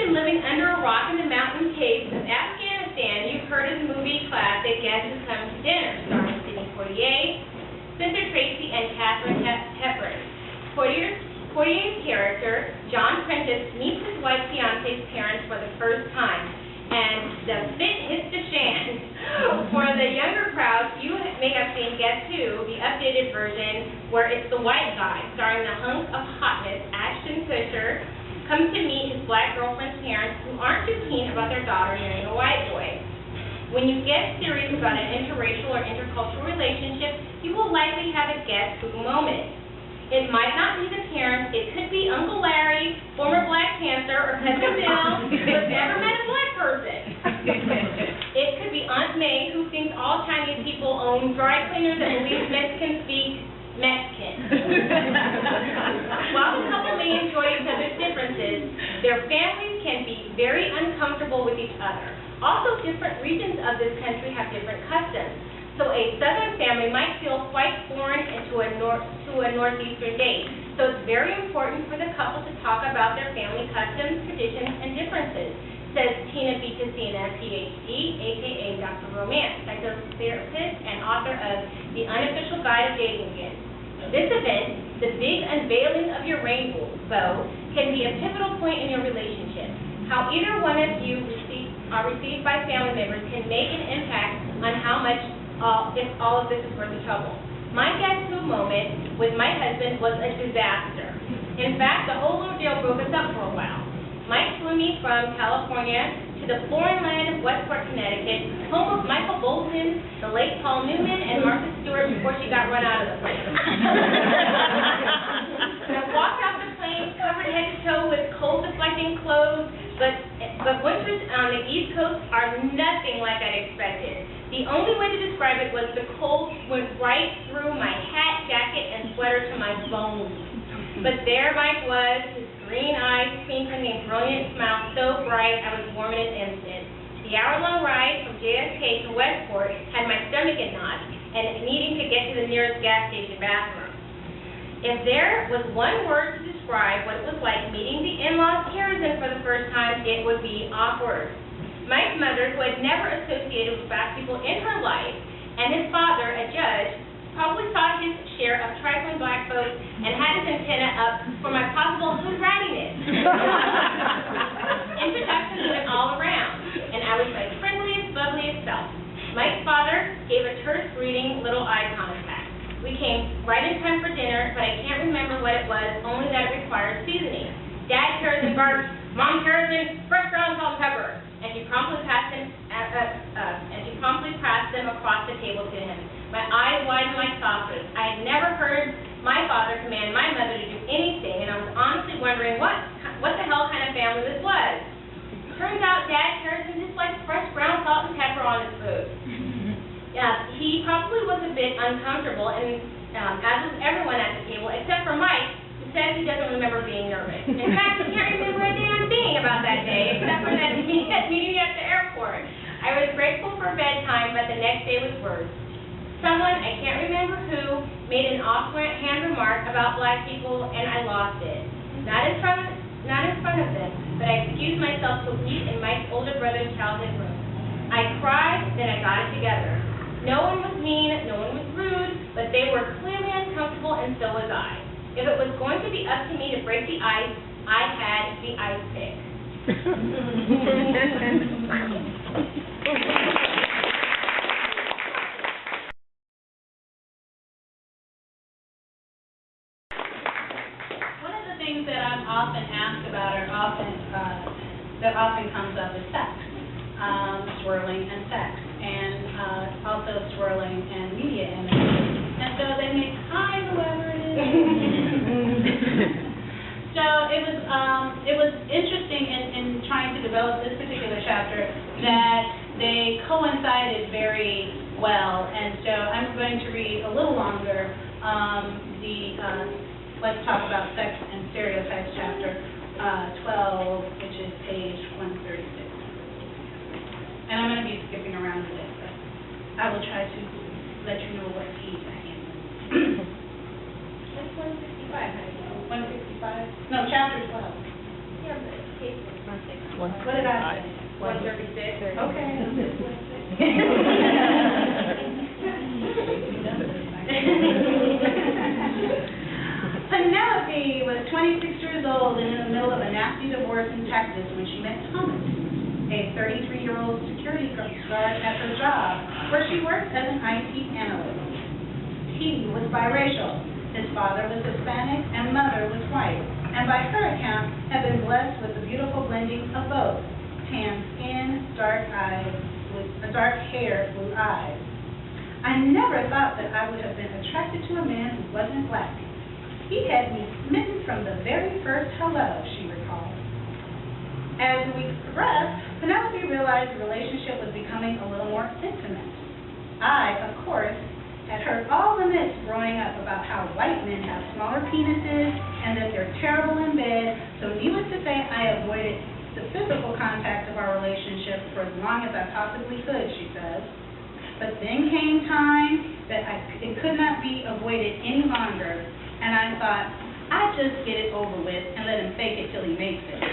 been living under a rock in the mountain caves of Afghanistan, you've heard of the movie classic Guests Who Come to Dinner, starring Sidney Poitier, Spencer Tracy, and Katharine Hepburn. Poitier's character, John Prentice, meets his wife's fiance's parents for the first time, and the fit hits the fan. For the younger crowd, you may have seen Guess Who, the updated version, where it's the white guy, starring the hunk of hotness, Ashton Kutcher, comes to meet his black girlfriend's parents who aren't too keen about their daughter marrying a white boy. When you get serious about an interracial or intercultural relationship, you will likely have a Guess Who moment. It might not be the parents, it could be Uncle Larry, former Black Panther, or Cousin Bill, who's never met a black person. It could be Aunt May, who thinks all Chinese people own dry cleaners and believes Mexicans speak Mexican. While the couple may enjoy each other's differences, their families can be very uncomfortable with each other. Also, different regions of this country have different customs. So a southern family might feel quite foreign to a northeastern date. So it's very important for the couple to talk about their family customs, traditions, and differences, says Tina Vitasina, PhD, a.k.a. Dr. Romance, psychotherapist and author of The Unofficial Guide of Dating Again. This event, the big unveiling of your rainbow, can be a pivotal point in your relationship. How either one of you are received by family members can make an impact on how much if all of this is worth the trouble. My Guess Who moment with my husband was a disaster. In fact, the whole ordeal broke us up for a while. Mike flew me from California to the foreign land of Westport, Connecticut, home of Michael Bolton, the late Paul Newman, and Martha Stewart before she got run out of the plane. I walked off the plane covered head to toe with cold-deflecting clothes, but winters on the East Coast are nothing like I'd expected. The only way to describe it was the cold went right through my hat, jacket, and sweater to my bones. But there Mike was, his green eyes twinkling and brilliant smile so bright I was warm in an instant. The hour-long ride from JFK to Westport had my stomach in knots and needing to get to the nearest gas station bathroom. If there was one word to describe what it was like meeting the in-laws Karazin for the first time, it would be awkward. Mike's mother, who had never associated with black people in her life, and his father, a judge, probably saw his share of trifling black folks and had his antenna up for my possible hood-rattiness. Introductions went all around, and I was my friendliest, bubbliest self. Mike's father gave a terse greeting, little eye contact. We came right in time for dinner, but I can't remember what it was, only that it required seasoning. Dad Karazin barked, Mom Karazin, fresh ground salt and pepper. And she promptly passed them across the table to him. My eyes widened like saucers. I had never heard my father command my mother to do anything, and I was honestly wondering what the hell kind of family this was. Turns out Dad Karazin just likes fresh ground salt and pepper on his food. He probably was a bit uncomfortable, and as was everyone at the table, except for Mike, who says he doesn't remember being nervous. In fact, he can't remember a damn thing about that day, except for that meeting at the airport. I was grateful for bedtime, but the next day was worse. Someone, I can't remember who, made an offhand remark about black people, and I lost it. Not in front of them, but I excused myself to weep in Mike's older brother's childhood room. I cried, then I got it together. No one was mean, no one was rude, but they were clearly uncomfortable, and so was I. If it was going to be up to me to break the ice, I had the ice pick. One of the things that I'm often asked about or that often comes up is sex, swirling and sex, and also swirling and media images. And so they make hi, whoever it is. So it was interesting in trying to develop this particular chapter that they coincided very well, and so I'm going to read a little longer Let's Talk About Sex and Stereotypes chapter 12, which is page 136. And I'm going to be skipping around a bit, but I will try to let you know what page I am. That's 165, honey. 165? No, chapter 12. Yeah, but What did I say? 136. Okay. Penelope was 26 years old and in the middle of a nasty divorce in Texas when she met Thomas, a 33-year-old security guard at her job, where she worked as an IT analyst. He was biracial. His father was Hispanic and mother was white, and by her account had been blessed with the beautiful blending of both, tan skin, dark eyes, with dark hair, blue eyes. I never thought that I would have been attracted to a man who wasn't black. He had me smitten from the very first hello, she recalled. As the weeks progressed, Penelope realized the relationship was becoming a little more intimate. I, of course, had heard all the myths growing up about how white men have smaller penises and that they're terrible in bed, so needless to say, I avoided the physical contact of our relationship for as long as I possibly could, she says. But then came time that it could not be avoided any longer, and I thought, I'd just get it over with and let him fake it till he makes it.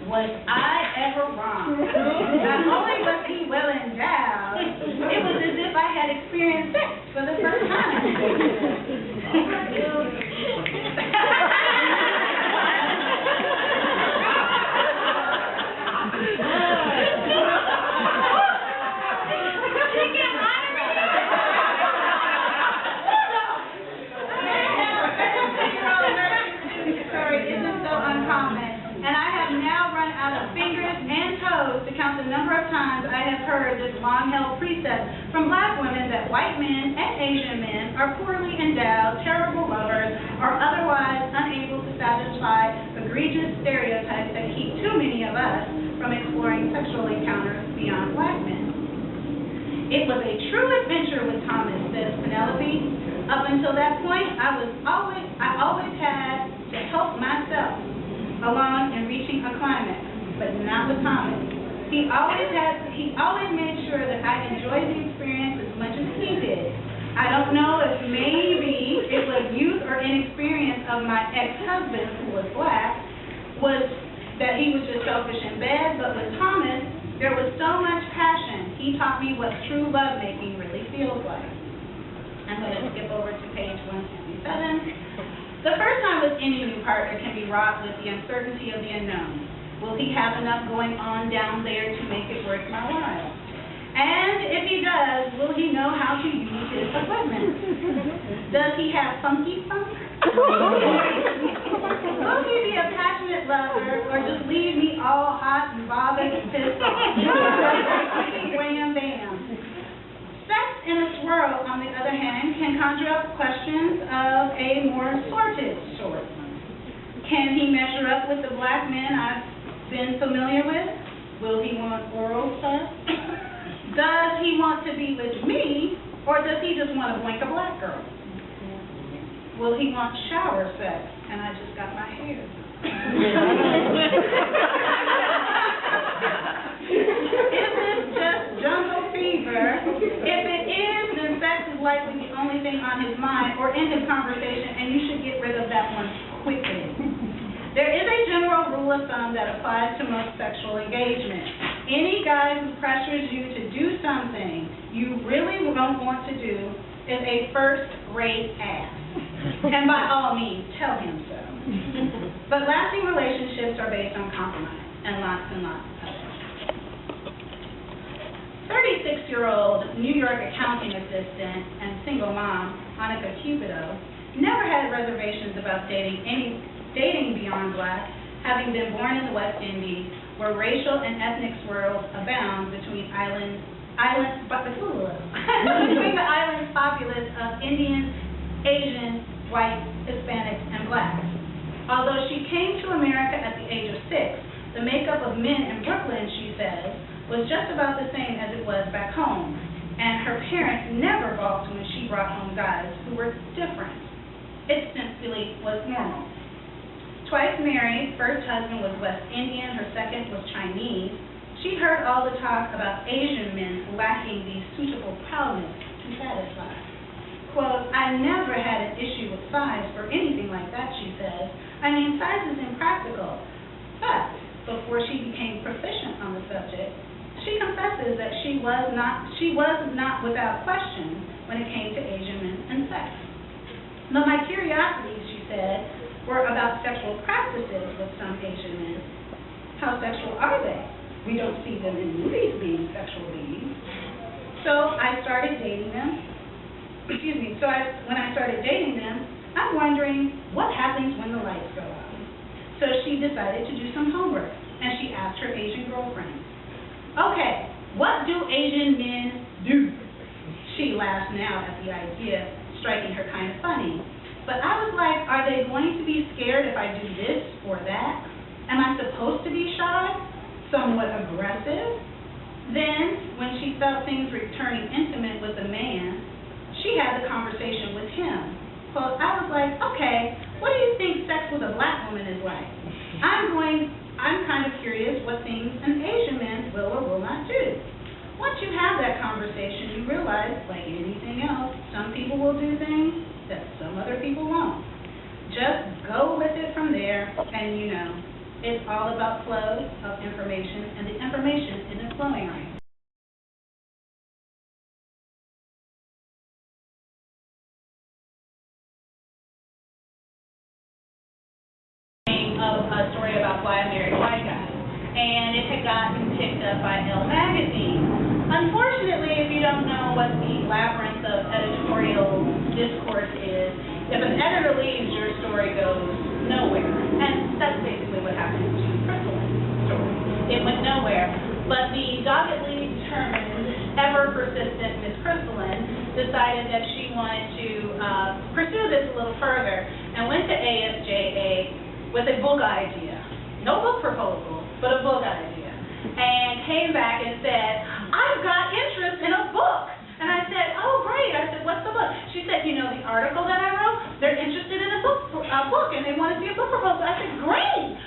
Was I ever wrong? Not only was he well endowed, it was as if I had experienced sex for the first time. To count the number of times I have heard this long-held precept from black women that white men and Asian men are poorly endowed, terrible lovers, or otherwise unable to satisfy egregious stereotypes that keep too many of us from exploring sexual encounters beyond black men. It was a true adventure with Thomas, says Penelope. Up until that point, I always had to help myself along in reaching a climax, but not with Thomas. He always made sure that I enjoyed the experience as much as he did. I don't know if maybe it was youth or inexperience of my ex-husband, who was black, was that he was just selfish in bed, but with Thomas, there was so much passion. He taught me what true lovemaking really feels like. I'm going to skip over to page 167. The first time with any new partner can be wrought with the uncertainty of the unknown. Will he have enough going on down there to make it worth my while? And if he does, will he know how to use his equipment? Does he have funky funk? Will he be a passionate lover or just leave me all hot and bothered and pissed off? Wham bam. Sex in a swirl, on the other hand, can conjure up questions of a more sorted sort. Can he measure up with the black men I've been familiar with? Will he want oral sex? Does he want to be with me, or does he just want to blink a black girl? Will he want shower sex? And I just got my hair. Is this just jungle fever? If it is, then sex is likely the only thing on his mind or in his conversation, and you should get rid of that one quickly. There is a general rule of thumb that applies to most sexual engagement. Any guy who pressures you to do something you really don't want to do is a first-rate ass. And by all means, tell him so. But lasting relationships are based on compromise and lots of it. 36-year-old New York accounting assistant and single mom, Monica Cupido, never had reservations about dating beyond black, having been born in the West Indies, where racial and ethnic swirls abound between the island's populace of Indians, Asians, whites, Hispanics, and blacks. Although she came to America at the age of 6, the makeup of men in Brooklyn, she says, was just about the same as it was back home, and her parents never balked when she brought home guys who were different. It simply was normal. Twice married, first husband was West Indian, her second was Chinese. She heard all the talk about Asian men lacking the suitable proudness to satisfy. Quote, I never had an issue with size or anything like that, she says. I mean, size is impractical. before she became proficient on the subject, she confesses that she was not without question when it came to Asian men and sex. But my curiosities, she said, were about sexual practices with some Asian men. How sexual are they? We don't see them in movies being sexual beings. So I started dating them. When I started dating them, I'm wondering what happens when the lights go out. So she decided to do some homework, and she asked her Asian girlfriend, okay, what do Asian men do? She laughed now at the idea, striking her kind of funny. But I was like, are they going to be scared if I do this or that? Am I supposed to be shy? Somewhat aggressive? Then, when she felt things were turning intimate with the man, she had the conversation with him. So I was like, okay, what do you think sex with a black woman is like? I'm kind of curious what things an Asian man will or will not do. Once you have that conversation, you realize, like anything else, some people will do things that some other people won't. Just go with it from there, and you know, it's all about flow of information, and the information isn't flowing right. Of a story about why I married a white guy, and it had gotten picked up by Elle magazine. Unfortunately, if you don't know what the labyrinth of editorial discourse is, if an editor leaves, your story goes nowhere, and that's basically what happened to Christelyn's story. It went nowhere, but the doggedly determined, ever-persistent Miss Christelyn decided that she wanted to pursue this a little further, and went to ASJA with a book idea. No book proposal, but a book idea. And came back and said, I've got interest in a book. And I said, oh, great. I said, what's the book? She said, you know, the article that I wrote, they're interested in a book, and they want to see a book proposal. I said, great.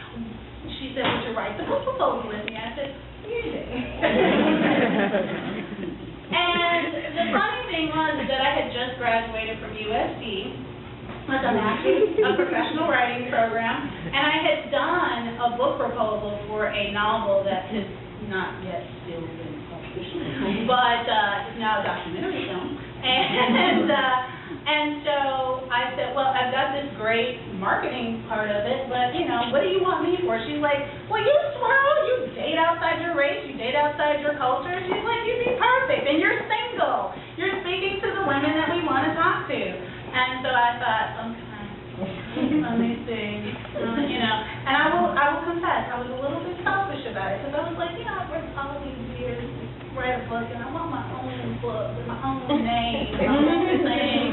She said, would you write the book proposal with me? I said, yeah. And the funny thing was that I had just graduated from USC, with a master's of professional writing program, and I had done a book proposal for a novel that has not yet still been published, but it's now a documentary film. And so I said, well, I've got this great marketing part of it, but, you know, what do you want me for? She's like, well, you swirl, you date outside your race, you date outside your culture. She's like, you'd be perfect, and you're single. You're speaking to the women that we want to talk to. And so I thought, okay, let me see, you know. And I will confess, I was a little bit selfish about it, because I was like, you know, I've worked all these years to write a book, and I want my own book with my own name, my own thing.